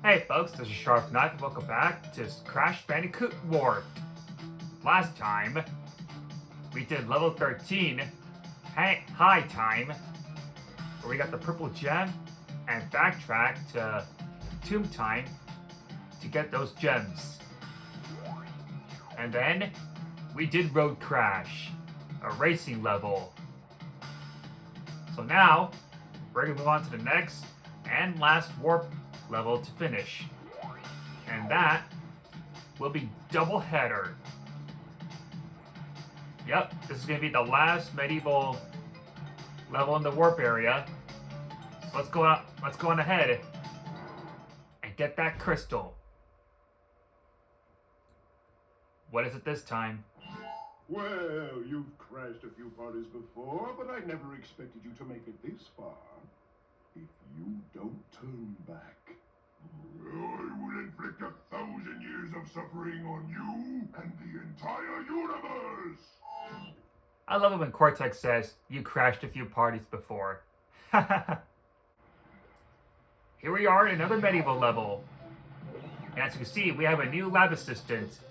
Hey folks, this is Sharp Knife and welcome back to Crash Bandicoot Warped. Last time, we did level 13, High Time, where we got the purple gem and backtracked to Tomb Time to get those gems. And then, we did Road Crash, a racing level. So now, we're going to move on to the next and last warp level to finish. And that will be Double Header. Yep, this is going to be the last medieval level in the warp area. So let's go on ahead and get that crystal. What is it this time? Well, you've crashed a few parties before, but I never expected you to make it this far. If you don't turn back, I will inflict 1,000 years of suffering on you and the entire universe! I love it when Cortex says, you crashed a few parties before. Here we are in another medieval level. And as you can see, we have a new lab assistant,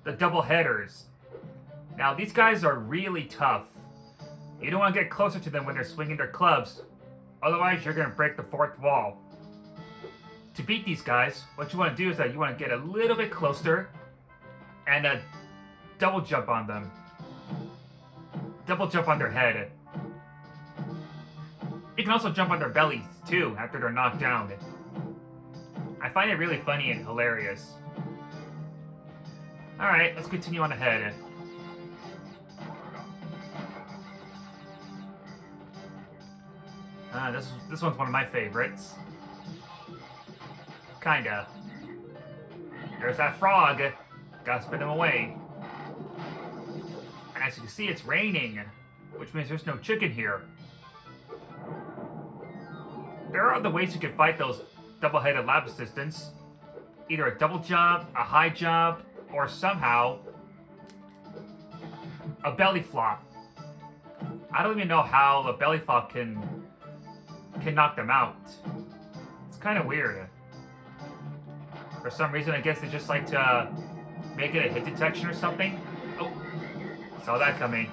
the Double Headers. Now, these guys are really tough. You don't want to get closer to them when they're swinging their clubs, otherwise you're going to break the fourth wall. To beat these guys, what you want to do is that you want to get a little bit closer and double jump on them. Double jump on their head. You can also jump on their bellies too after they're knocked down. I find it really funny and hilarious. Alright, let's continue on ahead. This one's one of my favorites. Kinda. There's that frog. Gotta spin him away. And as you can see, it's raining, which means there's no chicken here. There are other ways you can fight those double-headed lab assistants. Either a double jump, a high jump, or somehow a belly flop. I don't even know how a belly flop can knock them out. It's kind of weird. For some reason, I guess they just like to make it a hit detection or something. Oh, saw that coming.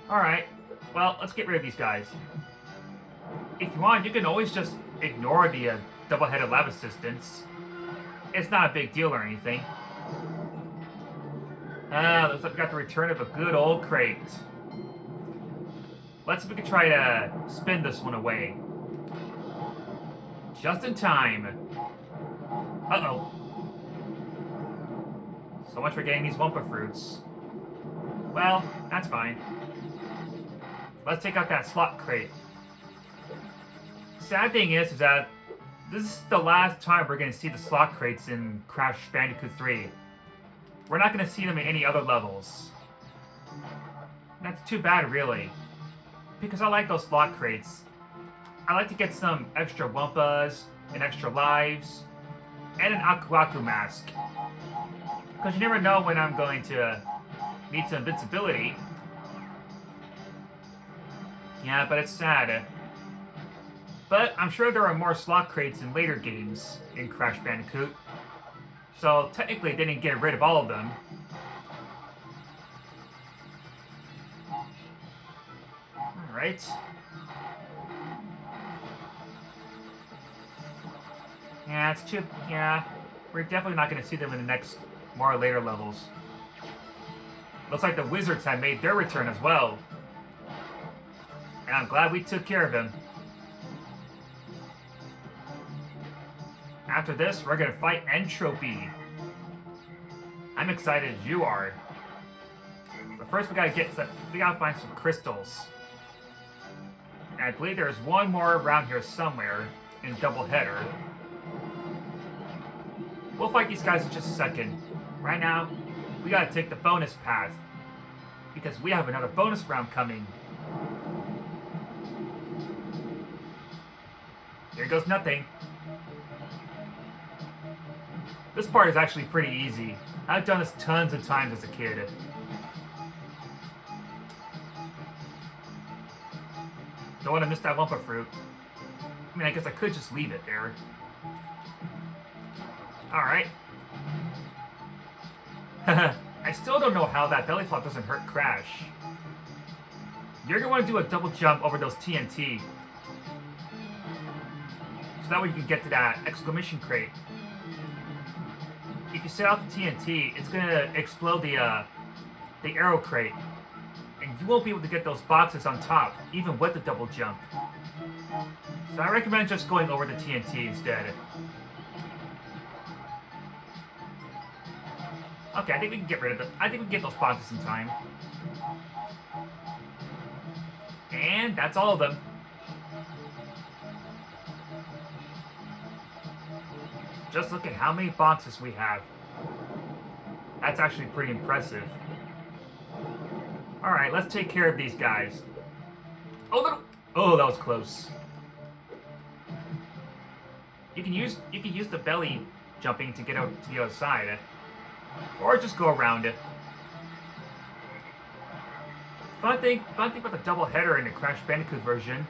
Alright, well, let's get rid of these guys. If you want, you can always just ignore the double-headed lab assistants. It's not a big deal or anything. Looks like we got the return of a good old crate. Let's see if we can try to spin this one away. Just in time. Uh-oh. So much for getting these Wumpa fruits. Well, that's fine. Let's take out that slot crate. Sad thing is that this is the last time we're going to see the slot crates in Crash Bandicoot 3. We're not going to see them in any other levels. That's too bad, really. Because I like those slot crates. I like to get some extra Wumpas, and extra lives, and an Aku Aku mask. Because you never know when I'm going to need some invincibility. Yeah, but it's sad. But I'm sure there are more slot crates in later games in Crash Bandicoot. So technically they didn't get rid of all of them. Alright. Yeah, it's too... Yeah, we're definitely not going to see them in the next, more later levels. Looks like the wizards have made their return as well. And I'm glad we took care of them. After this, we're going to fight Tropy. I'm excited as you are. But first we gotta find some crystals. And I believe there's one more around here somewhere in Double Header. We'll fight these guys in just a second. Right now, we gotta take the bonus path. Because we have another bonus round coming. Here goes nothing. This part is actually pretty easy. I've done this tons of times as a kid. Don't want to miss that Wumpa fruit. I mean, I guess I could just leave it there. Alright. I still don't know how that belly flop doesn't hurt Crash. You're gonna want to do a double jump over those TNT. So that way you can get to that exclamation crate. If you set out the TNT, it's gonna explode the arrow crate. And you won't be able to get those boxes on top, even with the double jump. So I recommend just going over the TNT instead. Okay, I think we can get rid of them. I think we can get those boxes in time. And that's all of them. Just look at how many boxes we have. That's actually pretty impressive. Alright, let's take care of these guys. Oh, no! Oh, that was close. You can use the belly jumping to get out to the other side. Or just go around it. Fun thing about the double header in the Crash Bandicoot version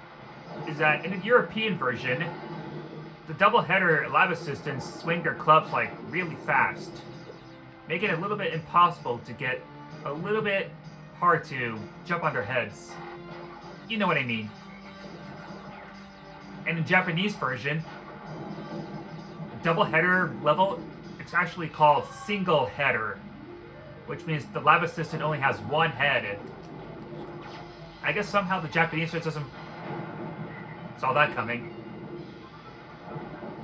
is that in the European version, the double header lab assistants swing their clubs like really fast, making it a little bit impossible to get a little bit hard to jump on their heads. You know what I mean. And in the Japanese version, the double header level, it's actually called single header, which means the lab assistant only has one head. I guess somehow the Japanese just doesn't saw that coming.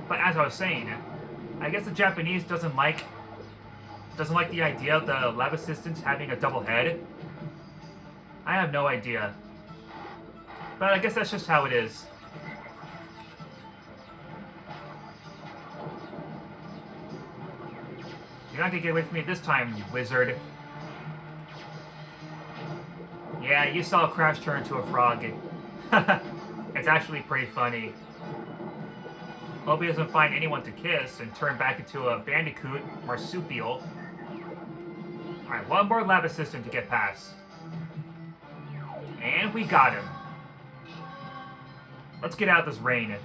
But as I was saying, I guess the Japanese doesn't like the idea of the lab assistants having a double head. I have no idea. But I guess that's just how it is. You're not gonna get away from me this time, you wizard. Yeah, you saw Crash turn into a frog. It's actually pretty funny. Hope he doesn't find anyone to kiss and turn back into a Bandicoot marsupial. Alright, one more lab assistant to get past. And we got him. Let's get out of this rain.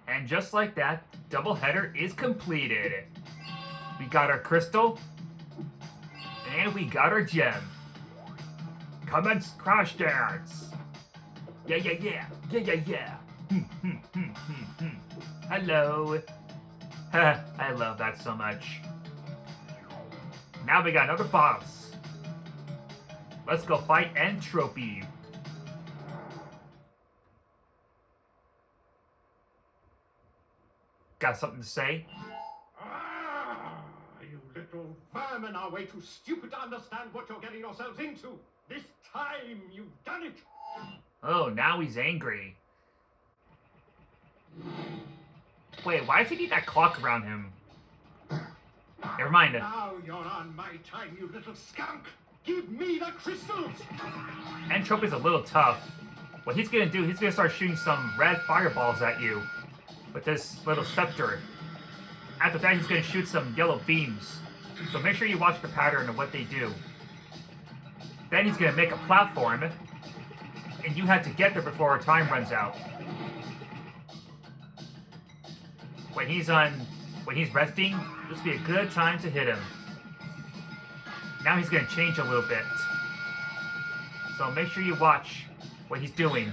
And just like that, the doubleheader is completed. We got our crystal, and we got our gem. Commence Crash Dance. Yeah, yeah, yeah, yeah, yeah, yeah. Hello. I love that so much. Now we got another boss. Let's go fight Tropy. Got something to say? Ah, you little vermin are way too stupid to understand what you're getting yourselves into. This time you've done it. Oh, now he's angry. Wait, why does he need that clock around him? Never mind. Now you're on my time, you little skunk. Give me the crystals. Tropy's a little tough. What he's gonna do, he's gonna start shooting some red fireballs at you with this little scepter. After that, he's gonna shoot some yellow beams. So make sure you watch the pattern of what they do. Then he's gonna make a platform, and you have to get there before our time runs out. When he's resting, this will be a good time to hit him. Now he's gonna change a little bit. So make sure you watch what he's doing.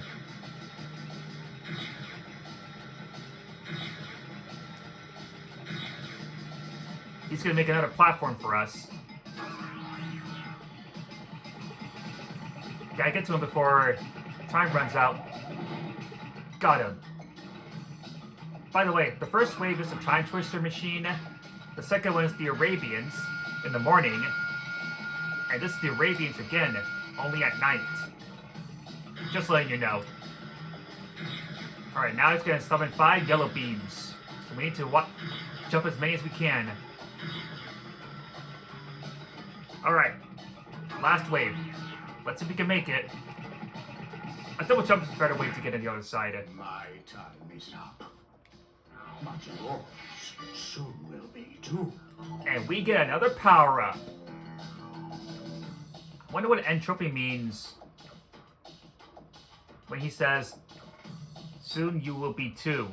He's gonna make another platform for us. Gotta get to him before time runs out. Got him. By the way, the first wave is the Time Twister machine. The second one is the Arabians in the morning. And this is the Arabians again, only at night. Just letting you know. Alright, now he's gonna summon 5 yellow beams. So we need to jump as many as we can. Alright, last wave. Let's see if we can make it. A double jump is a better way to get to the other side. My time is up. But yours soon will be too. And we get another power-up. I wonder what entropy means. when he says, "Soon you will be too."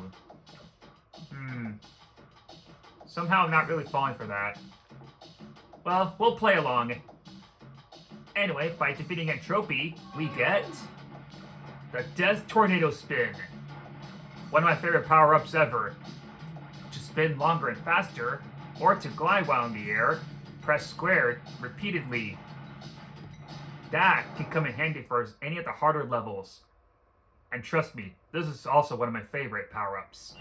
Somehow I'm not really falling for that. Well, we'll play along. Anyway, by defeating a Tropy, we get the Death Tornado Spin. One of my favorite power-ups ever. To spin longer and faster, or to glide while in the air, press square repeatedly. That can come in handy for any of the harder levels. And trust me, this is also one of my favorite power-ups.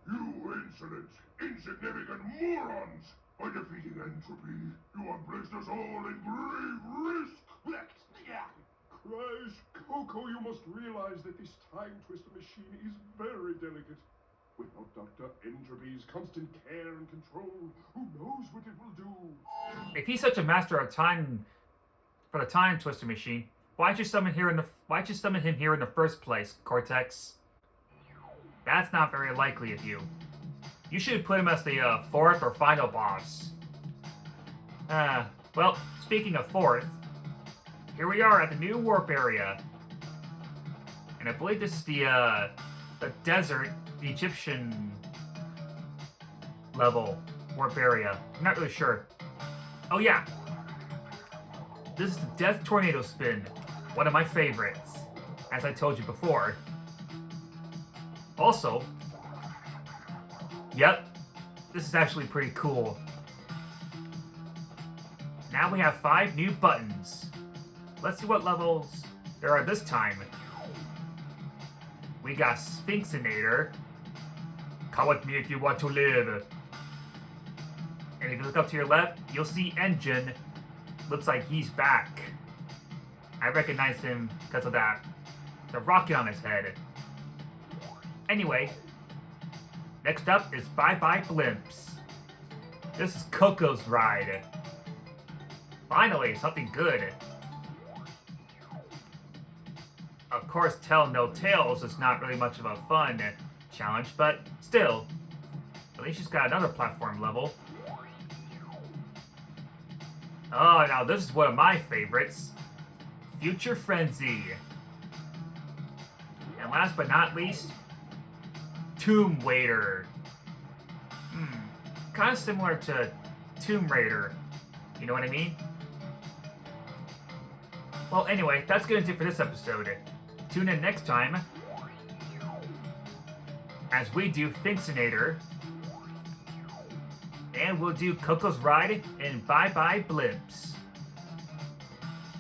You insolent, insignificant morons! By defeating Entropy, you have placed us all in grave risk! Crash, Coco, you must realize that this time twister machine is very delicate. Without Dr. Entropy's constant care and control, who knows what it will do? If he's such a master of time for the time twister machine, why'd you summon him here in the first place, Cortex? That's not very likely of you. You should put him as the fourth or final boss. Well, speaking of fourth, here we are at the new warp area. And I believe this is the desert, the Egyptian level warp area. I'm not really sure. Oh yeah. This is the Death Tornado Spin. One of my favorites, as I told you before. Also, yep, this is actually pretty cool. Now we have 5 new buttons. Let's see what levels there are this time. We got Sphinxinator. Come with me if you want to live. And if you look up to your left, you'll see Engine. Looks like he's back. I recognize him because of that. The rocket on his head. Anyway, next up is Bye Bye Blimps. This is Coco's ride. Finally, something good. Of course, Tell No Tales is not really much of a fun challenge, but still, at least she's got another platform level. Oh, now this is one of my favorites. Future Frenzy. And last but not least, Tomb Waiter. Kind of similar to Tomb Raider. You know what I mean? Well, anyway, that's gonna do it for this episode. Tune in next time as we do Sphinxinator. And we'll do Coco's Ride and Bye Bye Blimps.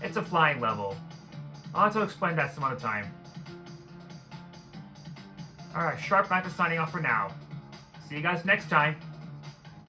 It's a flying level. I'll have to explain that some other time. Alright, Sharp Knife is signing off for now. See you guys next time.